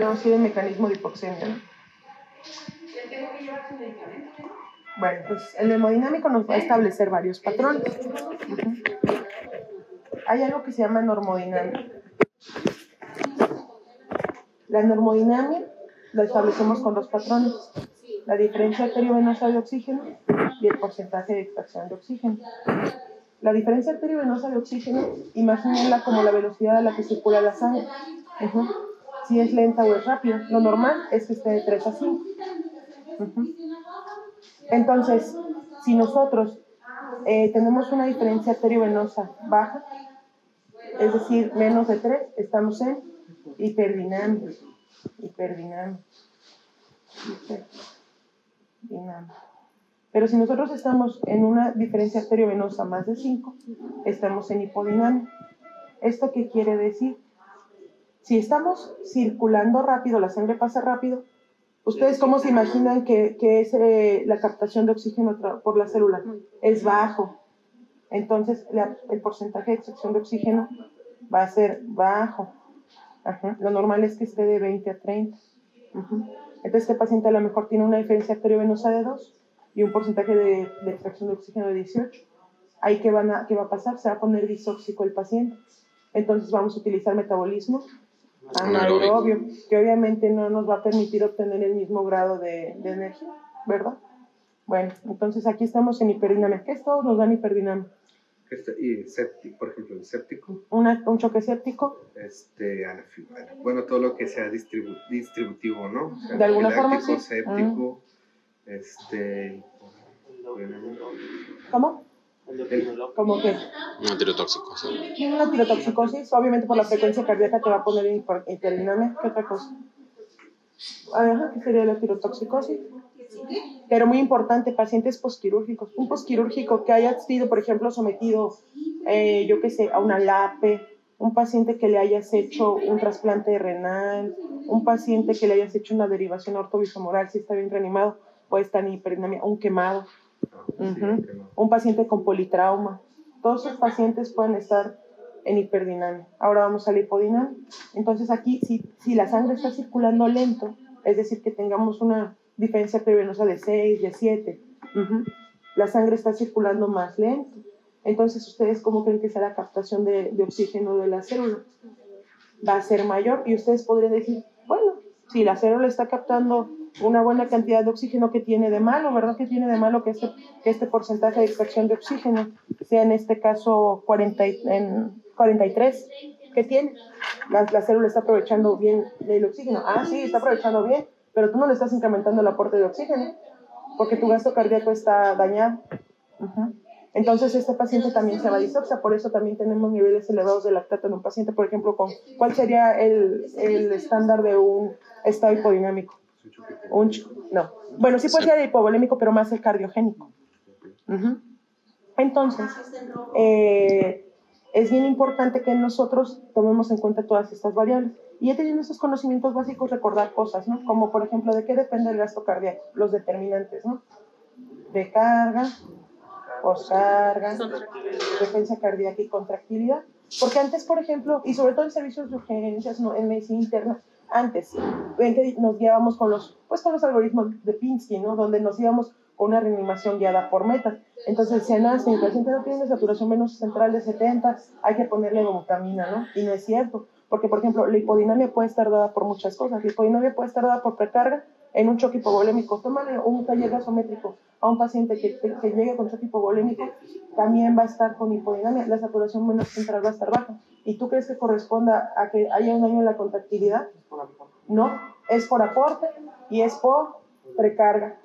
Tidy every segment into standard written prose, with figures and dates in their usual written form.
Tenemos que ir en mecanismo de hipoxemia, ¿no? ¿Ya tengo que llevar su medicamento? Bueno, pues el hemodinámico nos va a establecer varios patrones. Hay algo que se llama normodinamia. La normodinamia la establecemos con dos patrones: la diferencia arteriovenosa de oxígeno y el porcentaje de extracción de oxígeno. La diferencia arteriovenosa de oxígeno, imagínenla como la velocidad a la que circula la sangre. Si es lenta o es rápida. Lo normal es que esté de 3 a 5. Entonces, si nosotros tenemos una diferencia arteriovenosa baja, es decir, menos de 3, estamos en hiperdinamia. Pero si nosotros estamos en una diferencia arteriovenosa más de 5, estamos en hipodinamia. ¿Esto qué quiere decir? Si estamos circulando rápido, la sangre pasa rápido, ¿ustedes cómo se imaginan que es la captación de oxígeno por la célula? Es bajo. Entonces, el porcentaje de extracción de oxígeno va a ser bajo. Lo normal es que esté de 20 a 30. Entonces, este paciente a lo mejor tiene una diferencia arteriovenosa de 2 y un porcentaje de extracción de oxígeno de 18. Ahí, ¿qué va a pasar? Se va a poner disóxico el paciente. Entonces, vamos a utilizar metabolismo anaerobio, que obviamente no nos va a permitir obtener el mismo grado de energía, ¿verdad? Bueno, entonces aquí estamos en hiperdinamia. ¿Qué es todo? Nos dan hiperdinamia. Y séptico, por ejemplo, el séptico. Un choque séptico. Bueno, todo lo que sea distributivo, ¿no? O sea, de alguna forma, sí. Séptico, ¿Cómo? ¿Cómo qué? Una tirotoxicosis. Una tirotoxicosis, obviamente por la frecuencia cardíaca te va a poner en hiperdinamia. ¿Qué otra cosa? ¿Qué sería la tirotoxicosis? Pero muy importante, pacientes postquirúrgicos. Un postquirúrgico que haya sido, por ejemplo, sometido, yo qué sé, a una LAPE, un paciente que le hayas hecho un trasplante renal, un paciente que le hayas hecho una derivación ortobisomoral, si está bien reanimado, puede estar en hiperdinamia, un quemado. Un paciente con politrauma. Todos esos pacientes pueden estar en hiperdinamia. Ahora vamos a la hipodinamia. Entonces aquí, si la sangre está circulando lento, es decir, que tengamos una diferencia arteriovenosa de 6, de 7, la sangre está circulando más lento. Entonces, ¿ustedes cómo creen que será la captación de oxígeno de la célula? Va a ser mayor y ustedes podrían decir, bueno, si la célula está captando una buena cantidad de oxígeno, ¿qué tiene de malo? ¿Verdad que tiene de malo que este porcentaje de extracción de oxígeno sea en este caso 43? ¿Qué tiene? La célula está aprovechando bien el oxígeno. Sí, está aprovechando bien, pero tú no le estás incrementando el aporte de oxígeno porque tu gasto cardíaco está dañado. Entonces, este paciente también se va a disopsia, por eso también tenemos niveles elevados de lactato en un paciente, por ejemplo, ¿cuál sería el estándar de un estado hipodinámico? No. Bueno, sí puede ser hipovolémico, pero más el cardiogénico. Entonces, es bien importante que nosotros tomemos en cuenta todas estas variables. Y ya teniendo estos conocimientos básicos, recordar cosas, ¿no? Como, por ejemplo, ¿de qué depende el gasto cardíaco? Los determinantes, ¿no? De carga, poscarga, frecuencia cardíaca y contractilidad. Porque antes, por ejemplo, y sobre todo en servicios de urgencias, ¿no? En medicina interna, antes, ven que nos guiábamos con los algoritmos de Pinsky, ¿no? Donde nos íbamos con una reanimación guiada por metas. Entonces decían, si el paciente no tiene saturación venosa central de 70, hay que ponerle dobutamina, ¿no? Y no es cierto, porque, por ejemplo, la hipodinamia puede estar dada por muchas cosas. La hipodinamia puede estar dada por precarga en un choque hipovolémico. Tómale un taller gasométrico a un paciente que llegue con choque hipovolémico, también va a estar con hipodinamia, la saturación venosa central va a estar baja. ¿Y tú crees que corresponda a que haya un daño en la contractilidad? No, es por aporte y es por precarga.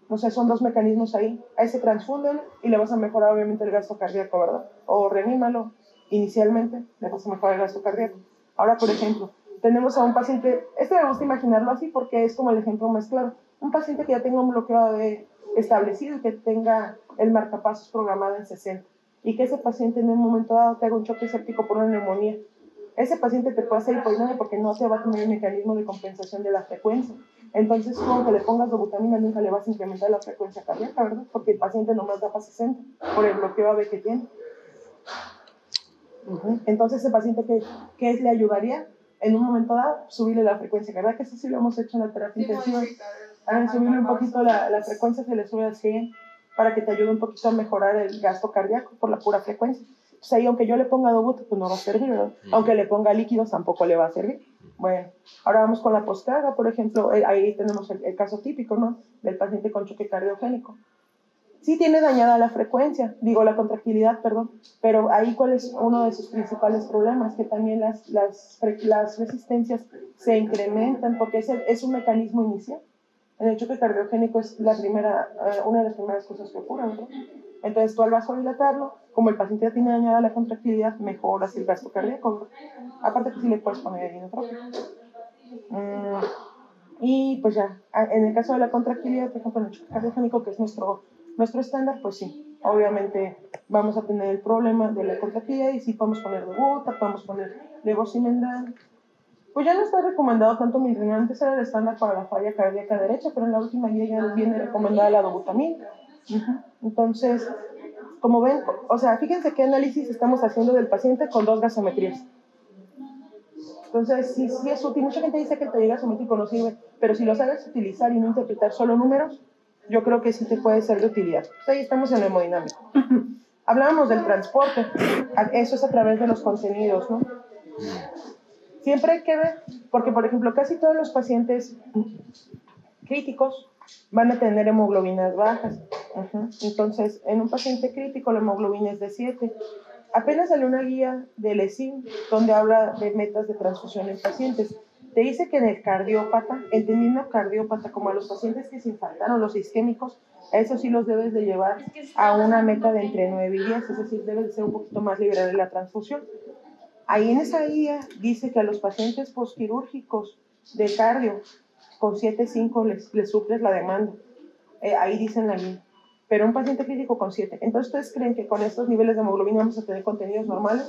O sea, son dos mecanismos ahí. Ahí se transfunden y le vas a mejorar obviamente el gasto cardíaco, ¿verdad? O reanímalo inicialmente, le vas a mejorar el gasto cardíaco. Ahora, por ejemplo, tenemos a un paciente, me gusta imaginarlo así porque es como el ejemplo más claro. Un paciente que ya tenga un bloqueo establecido y que tenga el marcapasos programado en 60 y que ese paciente en un momento dado te haga un choque séptico por una neumonía. Ese paciente te puede hacer hipodinamia porque no te va a tener el mecanismo de compensación de la frecuencia. Entonces, aunque le pongas dobutamina, nunca le vas a incrementar la frecuencia cardíaca, ¿verdad? Porque el paciente nomás da para 60 por el bloqueo AB que tiene. Entonces, ese paciente, ¿qué le ayudaría? en un momento dado, subirle la frecuencia cardíaca, que eso sí lo hemos hecho en la terapia intensiva. Subirle un poquito la frecuencia, se le sube a 100 para que te ayude un poquito a mejorar el gasto cardíaco por la pura frecuencia. Entonces ahí, aunque yo le ponga dobuta, pues no va a servir, ¿verdad? Aunque le ponga líquidos, tampoco le va a servir. Bueno, ahora vamos con la postcarga, por ejemplo, ahí tenemos el caso típico, ¿no? Del paciente con choque cardiogénico. Sí tiene dañada la frecuencia, la contractilidad, perdón, pero ahí cuál es uno de sus principales problemas, que también las resistencias se incrementan porque es un mecanismo inicial. En el choque cardiogénico es una de las primeras cosas que ocurren, ¿no? Entonces tú al vasodilatarlo, como el paciente ya tiene dañada la contractilidad, mejoras el gasto cardíaco, ¿no? Aparte que sí le puedes poner inotrópico. Y pues ya, en el caso de la contractilidad, por ejemplo, en el choque cardiogénico, que es nuestro estándar, pues sí, obviamente vamos a tener el problema de la contractilidad y sí podemos poner dobuta, podemos poner levosimendan. Pues ya no está recomendado tanto milrinol, antes era el estándar para la falla cardíaca derecha, pero en la última guía ya viene recomendada la dobutamina. Entonces, como ven, o sea, fíjense qué análisis estamos haciendo del paciente con 2 gasometrías. Entonces, sí es útil. Mucha gente dice que el taller gasométrico no sirve, pero si lo sabes utilizar y no interpretar solo números, yo creo que sí te puede ser de utilidad. Entonces, ahí estamos en lo hemodinámico. Hablábamos del transporte, eso es a través de los contenidos, ¿no? Siempre hay que ver, porque por ejemplo, casi todos los pacientes críticos van a tener hemoglobinas bajas. Entonces, en un paciente crítico la hemoglobina es de 7. Apenas salió una guía del ESIM donde habla de metas de transfusión en pacientes. Te dice que en el cardiópata, entendiendo cardiópata como a los pacientes que se infartaron, los isquémicos, a eso sí los debes de llevar a una meta de entre 9 y 10, es decir, debes de ser un poquito más liberal en la transfusión. Ahí en esa guía dice que a los pacientes postquirúrgicos de cardio con 7,5 les suples la demanda. Ahí dicen la guía. Pero un paciente crítico con 7. Entonces, ¿ustedes creen que con estos niveles de hemoglobina vamos a tener contenidos normales?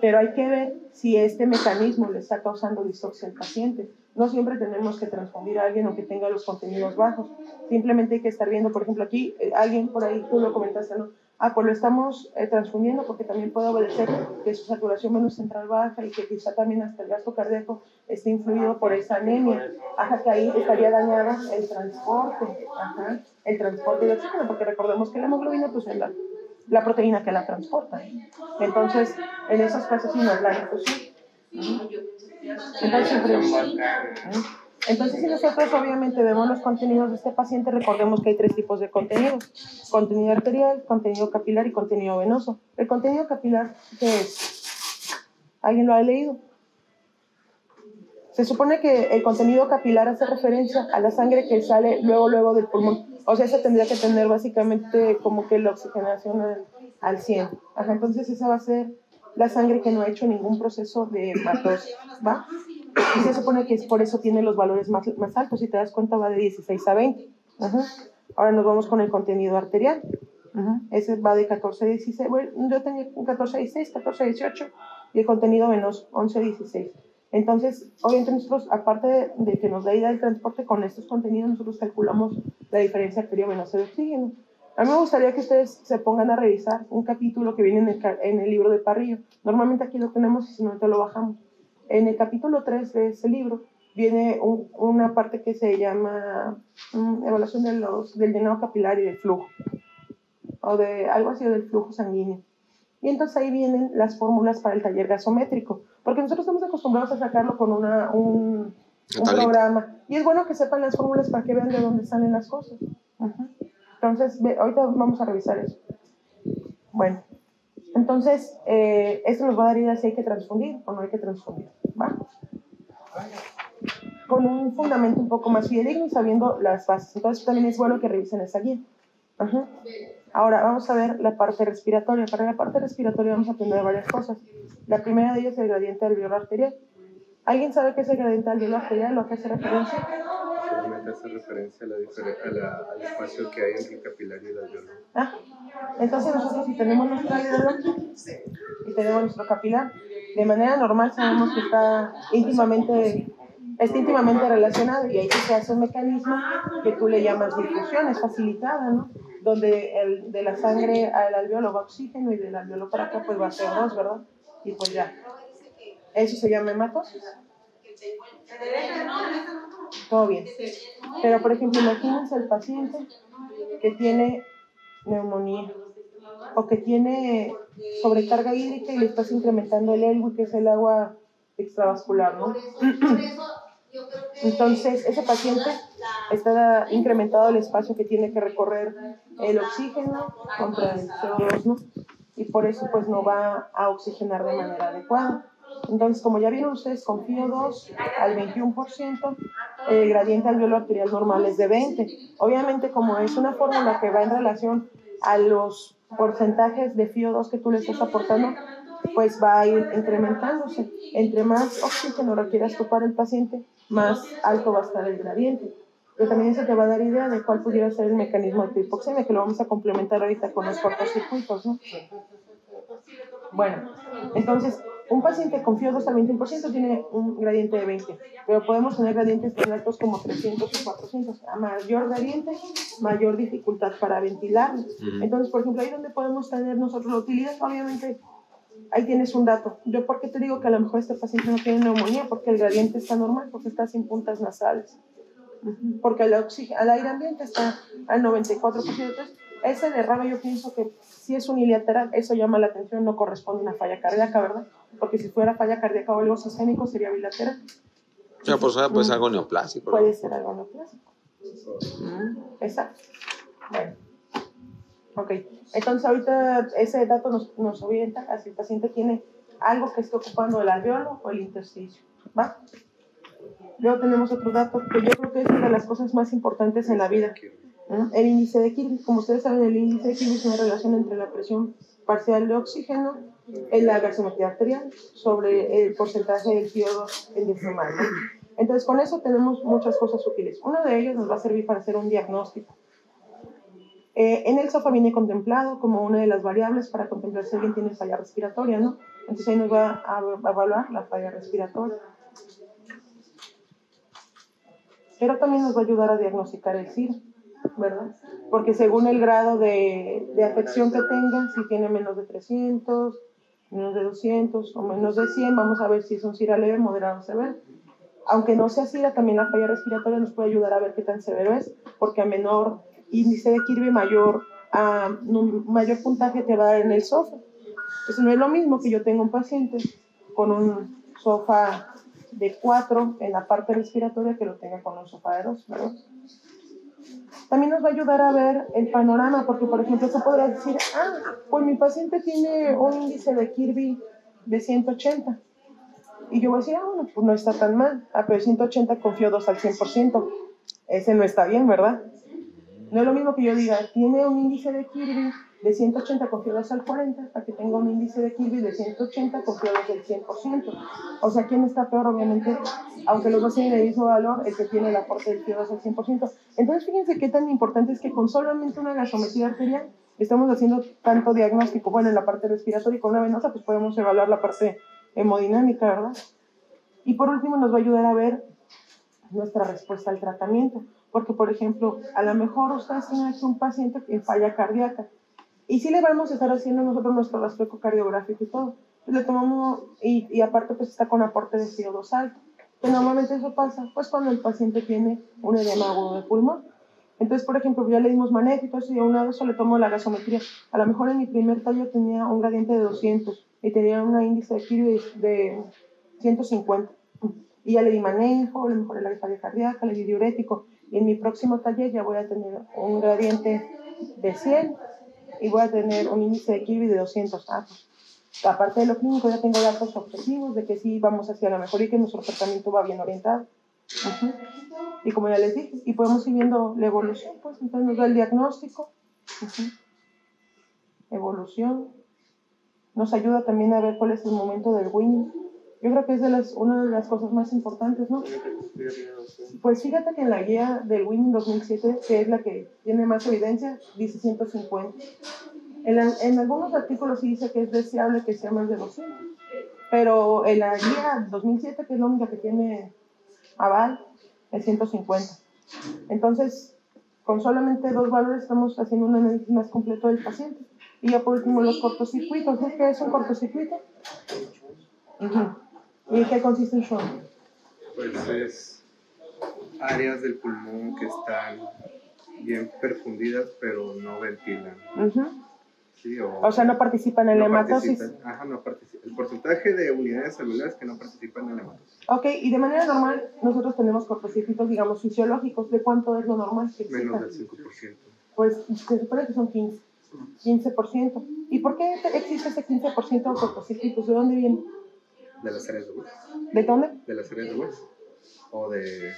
Pero hay que ver si este mecanismo le está causando distoxia al paciente. No siempre tenemos que transfundir a alguien aunque tenga los contenidos bajos. Simplemente hay que estar viendo, por ejemplo, aquí, alguien por ahí, tú lo comentaste, ¿no? Pues lo estamos transfundiendo porque también puede obedecer que su saturación menos central baja y que quizá también hasta el gasto cardíaco esté influido por esa anemia. Que ahí estaría dañada el transporte, el transporte de oxígeno, porque recordemos que la hemoglobina pues, es la proteína que la transporta. Entonces, en esos casos sí no es la difusión. Entonces, si nosotros obviamente vemos los contenidos de este paciente, recordemos que hay 3 tipos de contenidos: contenido arterial, contenido capilar y contenido venoso. El contenido capilar, ¿qué es? ¿Alguien lo ha leído? Se supone que el contenido capilar hace referencia a la sangre que sale luego del pulmón. O sea, esa tendría que tener básicamente como que la oxigenación al 100. Entonces esa va a ser la sangre que no ha hecho ningún proceso de hematosis, ¿va? Y se supone que es por eso tiene los valores más altos. Si te das cuenta, va de 16 a 20. Ahora nos vamos con el contenido arterial. Ese va de 14 a 16. Bueno, yo tenía 14 a 16, 14 a 18. Y el contenido venoso, 11 a 16. Entonces, obviamente nosotros, aparte de que nos da idea del transporte, con estos contenidos nosotros calculamos la diferencia arteriovenosa de oxígeno. A mí me gustaría que ustedes se pongan a revisar un capítulo que viene en el libro de Parrillo. Normalmente aquí lo tenemos y si no, te lo bajamos. En el capítulo 3 de ese libro viene una parte que se llama evaluación del llenado capilar y del flujo, o de algo así, del flujo sanguíneo. Y entonces ahí vienen las fórmulas para el taller gasométrico, porque nosotros estamos acostumbrados a sacarlo con un programa. Y es bueno que sepan las fórmulas para que vean de dónde salen las cosas. Entonces, ahorita vamos a revisar eso. Bueno, entonces, esto nos va a dar idea si hay que transfundir o no hay que transfundir, ¿va? Con un fundamento un poco más fidedigno y sabiendo las bases. Entonces, también es bueno que revisen esa guía. Ahora, vamos a ver la parte respiratoria. Para la parte respiratoria vamos a aprender varias cosas. La primera de ellas es el gradiente alveolar arterial. ¿Alguien sabe qué es el gradiente alveolar arterial o a qué hace referencia? Solamente hace referencia al espacio que hay entre el capilar y el alveolar. Entonces nosotros si tenemos nuestro alveolar y tenemos nuestro capilar, de manera normal sabemos que está íntimamente relacionado, y ahí se hace un mecanismo que tú le llamas difusión, es facilitada, ¿no? Donde de la sangre al alveolo va oxígeno y del alveolo para acá pues va CO2, ¿verdad? Y pues ya. Eso se llama hematosis. Todo bien. Pero, por ejemplo, imagínense el paciente que tiene neumonía o que tiene sobrecarga hídrica y le estás incrementando el ELWI, que es el agua extravascular, ¿no? Entonces, ese paciente está incrementado el espacio que tiene que recorrer el oxígeno contra el CO2, ¿no? Y por eso, pues, no va a oxigenar de manera adecuada. Entonces, como ya vieron ustedes, con FiO2 al 21%, el gradiente alveolo arterial normal es de 20. Obviamente, como es una fórmula que va en relación a los porcentajes de FiO2 que tú le estás aportando, pues va a ir incrementándose. Entre más oxígeno requieras tú para el paciente, más alto va a estar el gradiente. Pero también eso te va a dar idea de cuál pudiera ser el mecanismo de hipoxemia, que lo vamos a complementar ahorita con los cortocircuitos, ¿no? Bueno, entonces, un paciente con FiO2 al 21% tiene un gradiente de 20, pero podemos tener gradientes tan altos como 300 o 400. A mayor gradiente, mayor dificultad para ventilar. Entonces, por ejemplo, ahí donde podemos tener nosotros la utilidad, obviamente, ahí tienes un dato. Yo, ¿por qué te digo que a lo mejor este paciente no tiene neumonía? Porque el gradiente está normal, porque está sin puntas nasales. Porque el aire ambiente está al 94%. Entonces, ese derrame yo pienso que si es unilateral, eso llama la atención, no corresponde a una falla cardíaca, ¿verdad? Porque si fuera falla cardíaca o algo sistémico sería bilateral. Ya, pues puede ser algo neoplásico, ¿no? Puede ser algo neoplásico. Exacto. Bueno. Ok. Entonces ahorita ese dato nos orienta a si el paciente tiene algo que esté ocupando el alveolo o el intersticio. ¿Va? Luego tenemos otro dato que yo creo que es una de las cosas más importantes en la vida. El índice de Kirby. Como ustedes saben, el índice de Kirby es una relación entre la presión parcial de oxígeno en la gasometría arterial sobre el porcentaje del FiO2 en decimal, ¿no? Entonces, con eso tenemos muchas cosas útiles. Uno de ellos nos va a servir para hacer un diagnóstico. En el SOFA viene contemplado como una de las variables para contemplar si alguien tiene falla respiratoria, ¿no? Entonces ahí nos va a evaluar la falla respiratoria. Pero también nos va a ayudar a diagnosticar el SIR, ¿verdad? Porque según el grado de afección que tenga, si tiene menos de 300, menos de 200 o menos de 100, vamos a ver si es un SIRA leve, moderado o severo. Aunque no sea SIRA, también la falla respiratoria nos puede ayudar a ver qué tan severo es, porque a menor índice de Kirby, mayor puntaje te va a dar en el SOFA. Eso no es lo mismo que yo tenga un paciente con un SOFA de 4 en la parte respiratoria que lo tenga con un SOFA de 2, ¿verdad? También nos va a ayudar a ver el panorama, porque por ejemplo tú podrás decir, pues mi paciente tiene un índice de Kirby de 180. Y yo voy a decir, bueno, pues no está tan mal. Pero 180 con FiO2 al 100%. Ese no está bien, ¿verdad? No es lo mismo que yo diga, tiene un índice de Kirby de 180 con FiO2 al 40, para que tenga un índice de Kirby de 180 con FiO2 del 100%. O sea, ¿quién está peor? Obviamente, aunque los dos tienen el mismo valor, el que tiene el aporte del FiO2 al 100%. Entonces, fíjense qué tan importante es que con solamente una gasometría arterial estamos haciendo tanto diagnóstico. Bueno, en la parte respiratoria y con una venosa, pues podemos evaluar la parte hemodinámica, ¿verdad? Y por último, nos va a ayudar a ver nuestra respuesta al tratamiento. Porque, por ejemplo, a lo mejor ustedes tienen aquí un paciente en falla cardíaca y sí le vamos a estar haciendo nosotros nuestro rastreo cardiográfico y todo. Pues le tomamos, y aparte pues está con aporte de FiO2 alto. Que normalmente eso pasa pues cuando el paciente tiene un edema agudo de pulmón. Entonces, por ejemplo, ya le dimos manejo y todo eso, y a una vez le tomo la gasometría. A lo mejor en mi primer tallo tenía un gradiente de 200 y tenía un índice de Kirby de 150. Y ya le di manejo, le mejoré la falla cardíaca, le di diurético. Y en mi próximo taller ya voy a tener un gradiente de 100 y voy a tener un índice de Kirby de 200. Pues, aparte de lo clínico, ya tengo datos objetivos de que sí vamos hacia la mejoría y que nuestro tratamiento va bien orientado. Y como ya les dije, y podemos ir viendo la evolución, pues entonces nos da el diagnóstico, evolución, nos ayuda también a ver cuál es el momento del winning. Yo creo que es una de las cosas más importantes, ¿no? Pues fíjate que en la guía del winning 2007, que es la que tiene más evidencia, dice 150. En algunos artículos sí dice que es deseable que sea más de 200, pero en la guía 2007, que es la única que tiene aval, es 150. Entonces, con solamente 2 valores estamos haciendo un análisis más completo del paciente. Y ya por último los cortocircuitos. ¿Ves qué es un cortocircuito? ¿Y qué consiste el Shunt? Pues es áreas del pulmón que están bien perfundidas, pero no ventilan. Sí, o sea, no participan en la hematosis. Ajá, no participan. El porcentaje de unidades celulares que no participan en la hematosis. Ok, y de manera normal nosotros tenemos cortocircuitos, digamos, fisiológicos. ¿De cuánto es lo normal que exista? Menos del 5%. Pues se supone que son 15%. ¿Y por qué existe ese 15% de cortocircuitos? ¿De dónde viene? De las áreas de hueso. ¿De dónde? De las áreas de hueso. O de...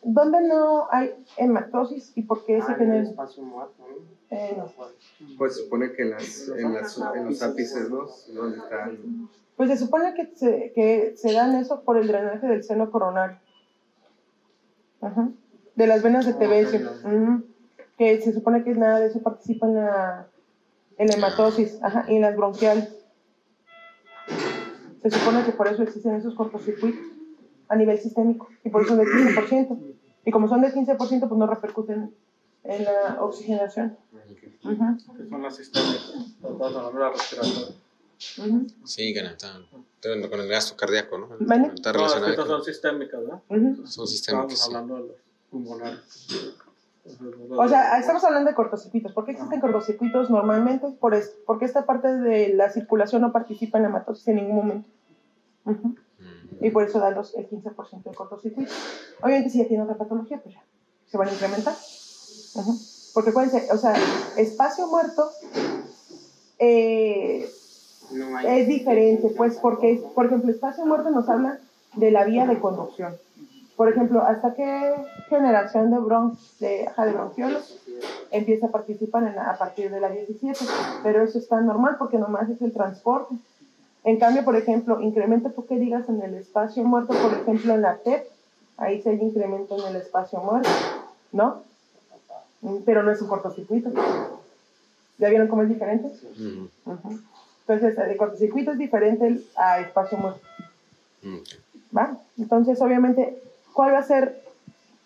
¿Dónde no hay hematosis y por qué se genera? En el espacio muerto, ¿no? No. Pues se supone que en los ápices, ¿no? Donde están... Pues se supone que se dan eso por el drenaje del seno coronario. Ajá. De las venas de Tebecio. Que se supone que nada de eso participa en la hematosis. Ajá. Y en las bronquiales. Se supone que por eso existen esos cortocircuitos a nivel sistémico. Y por eso son del 15%. Y como son del 15%, pues no repercuten en la oxigenación. Que son las sistémicas, estamos hablando de la respiratoria. Sí, que no están con el gasto cardíaco, ¿no? ¿Vale? Está No, relacionado estas con... son sistémicas, ¿no? Son sistémicas, Estamos hablando de los pulmonares. O sea, estamos hablando de cortocircuitos. ¿Por qué existen cortocircuitos normalmente? Porque esta parte de la circulación no participa en la hematosis en ningún momento. Y por eso da el 15% de cortocircuitos. Obviamente si ya tiene otra patología, pues ya se van a incrementar. Porque acuérdense, o sea, espacio muerto es diferente, pues porque, por ejemplo, espacio muerto nos habla de la vía de conducción. Por ejemplo, ¿hasta qué generación de bronquiolos empieza a participar a partir de la 17? Pero eso está normal porque nomás es el transporte. En cambio, por ejemplo, incremento tú que digas en el espacio muerto, por ejemplo, en la TEP, ahí sí hay incremento en el espacio muerto, ¿no? Pero no es un cortocircuito. ¿Ya vieron cómo es diferente? Entonces, el cortocircuito es diferente a espacio muerto. ¿Va? Entonces, obviamente, ¿cuál va a ser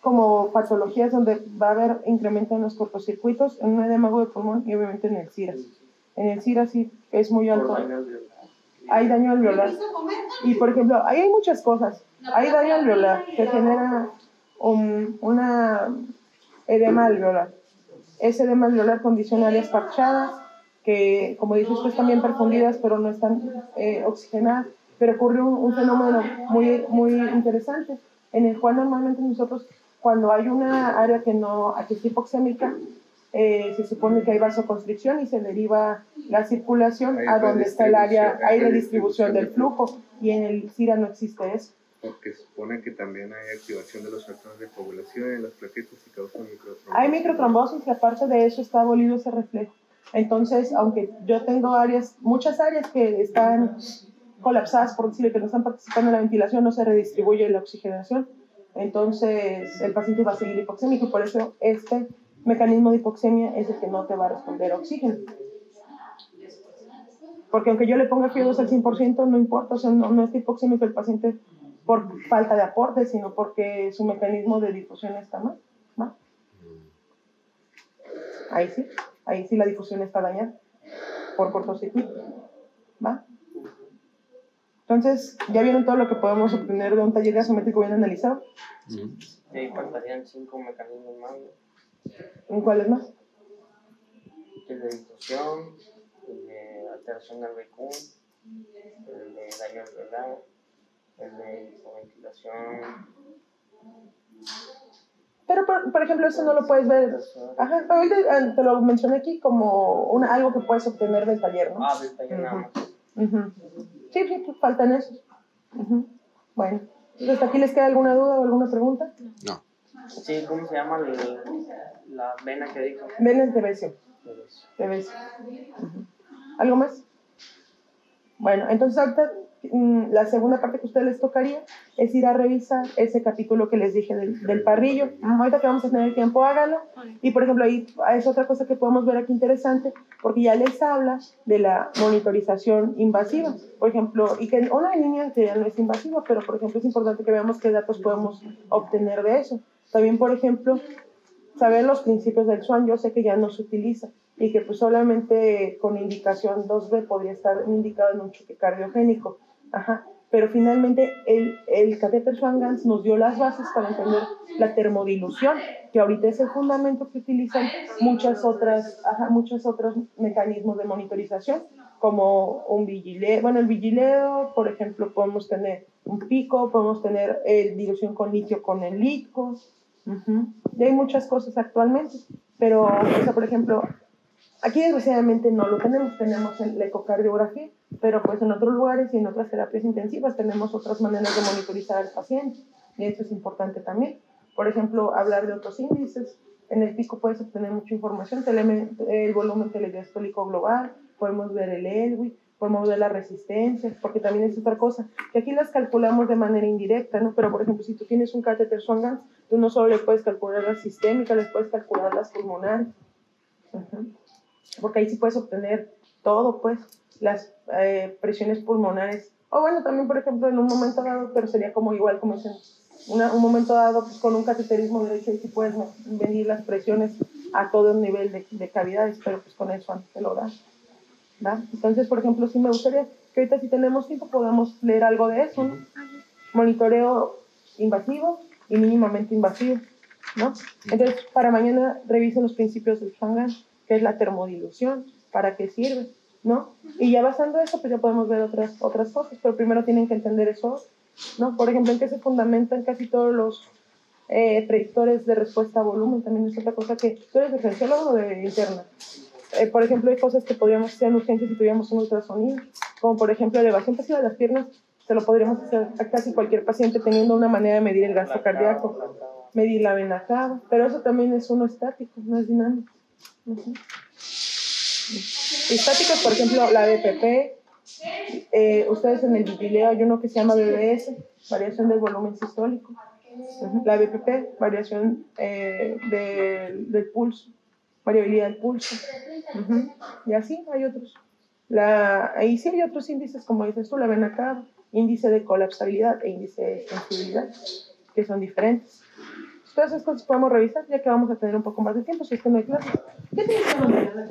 como patologías donde va a haber incremento en los cortocircuitos? En un edema de pulmón y obviamente en el SIRA. En el SIRA sí es muy alto. Hay daño alveolar. Y, por ejemplo, ahí hay muchas cosas. Hay daño alveolar que genera una edema alveolar. Ese edema alveolar condiciona áreas parchadas, que, como dices, están bien perfundidas, pero no están oxigenadas. Pero ocurre un fenómeno muy, muy interesante, en el cual normalmente nosotros, cuando hay una área que es hipoxémica, se supone que hay vasoconstricción y se deriva la circulación a donde está el área, hay redistribución del flujo, y en el SIRA no existe eso. Porque supone que también hay activación de los factores de coagulación en las plaquetas y causan microtrombosis. Hay microtrombosis y aparte de eso está abolido ese reflejo. Entonces, aunque yo tengo muchas áreas que están colapsadas, por decirlo, que no están participando en la ventilación, no se redistribuye la oxigenación, entonces el paciente va a seguir hipoxémico y por eso este mecanismo de hipoxemia es el que no te va a responder a oxígeno. Porque aunque yo le ponga FIO2 al 100%, no importa, o sea, no está hipoxémico el paciente por falta de aporte, sino porque su mecanismo de difusión está mal, ¿no? Ahí sí la difusión está dañada por cortocircuito, ¿va? Entonces, ¿ya vieron todo lo que podemos obtener de un taller gasométrico bien analizado? Sí, faltarían 5 mecanismos más. ¿En cuáles más? El de difusión, el de alteración del BQ, el de daño alveolar, el de hipoventilación. Pero, por ejemplo, eso no lo puedes ver. Ajá, ahorita te lo mencioné aquí como algo que puedes obtener del taller, ¿no? Del taller nada más. Sí, pues faltan esos. Bueno, ¿hasta aquí les queda alguna duda o alguna pregunta? No. Sí, ¿cómo se llama la vena que dijo? Vena de Tebecio. ¿Algo más? Bueno, entonces ahorita la segunda parte que a ustedes les tocaría es ir a revisar ese capítulo que les dije del parrillo. Ahorita que vamos a tener tiempo, hágalo. Y por ejemplo, ahí es otra cosa que podemos ver aquí interesante, porque ya les habla de la monitorización invasiva. Por ejemplo, y que una línea que ya no es invasiva, pero por ejemplo es importante que veamos qué datos podemos obtener de eso. También, por ejemplo, saber los principios del SWAN. Yo sé que ya no se utiliza y que pues solamente con indicación 2B podría estar indicado en un choque cardiogénico. pero finalmente el catéter Swan-Ganz nos dio las bases para entender la termodilución, que ahorita es el fundamento que utilizan muchos otros mecanismos de monitorización, como un vigileo. Bueno, el vigileo, por ejemplo, podemos tener un pico, podemos tener dilución con litio con el litco, y hay muchas cosas actualmente, pero, o sea, por ejemplo, aquí desgraciadamente no lo tenemos en la ecocardiografía, pero pues en otros lugares y en otras terapias intensivas tenemos otras maneras de monitorizar al paciente, y eso es importante también. Por ejemplo, hablar de otros índices. En el pico puedes obtener mucha información, el volumen telediastólico global, podemos ver el ELWI, podemos ver las resistencias, porque también es otra cosa, que aquí las calculamos de manera indirecta, ¿no? Pero por ejemplo, si tú tienes un catéter Swan-Ganz, tú no solo le puedes calcular las sistémicas, les puedes calcular las pulmonares, porque ahí sí puedes obtener todo, pues, las presiones pulmonares, o bueno, también por ejemplo en un momento dado, pero sería como igual, como dicen, un momento dado, pues con un cateterismo derecho, ahí sí puedes medir las presiones a todo el nivel de cavidades, pero pues con eso te lo da, ¿va? Entonces, por ejemplo, sí me gustaría que ahorita, si tenemos tiempo, podamos leer algo de eso, ¿no? Monitoreo invasivo y mínimamente invasivo, ¿no? Entonces, para mañana revisen los principios del Swan-Ganz, que es la termodilución, para qué sirve, ¿no? Y ya basando eso, pues ya podemos ver otras cosas, pero primero tienen que entender eso, ¿no? Por ejemplo, en qué se fundamentan casi todos los predictores de respuesta a volumen, también es otra cosa que tú eres defensiólogo o de interna. Por ejemplo, hay cosas que podríamos hacer en urgencia si tuviéramos un ultrasonido, como por ejemplo elevación pasiva de las piernas, se lo podríamos hacer a casi cualquier paciente teniendo una manera de medir el gasto cardíaco, medir la vena cava, pero eso también es uno estático, no es dinámico. Estáticos, por ejemplo, la BPP, ustedes en el vigileo hay uno que se llama BBS, variación del volumen sistólico, la BPP, variación del pulso, variabilidad del pulso, y así hay otros. Ahí sí hay otros índices, como dices tú, la vena cava, índice de colapsabilidad e índice de sensibilidad, que son diferentes. Todas esas cosas podemos revisar, ya que vamos a tener un poco más de tiempo, si es que no hay clases. ¿Qué tienes que mandar?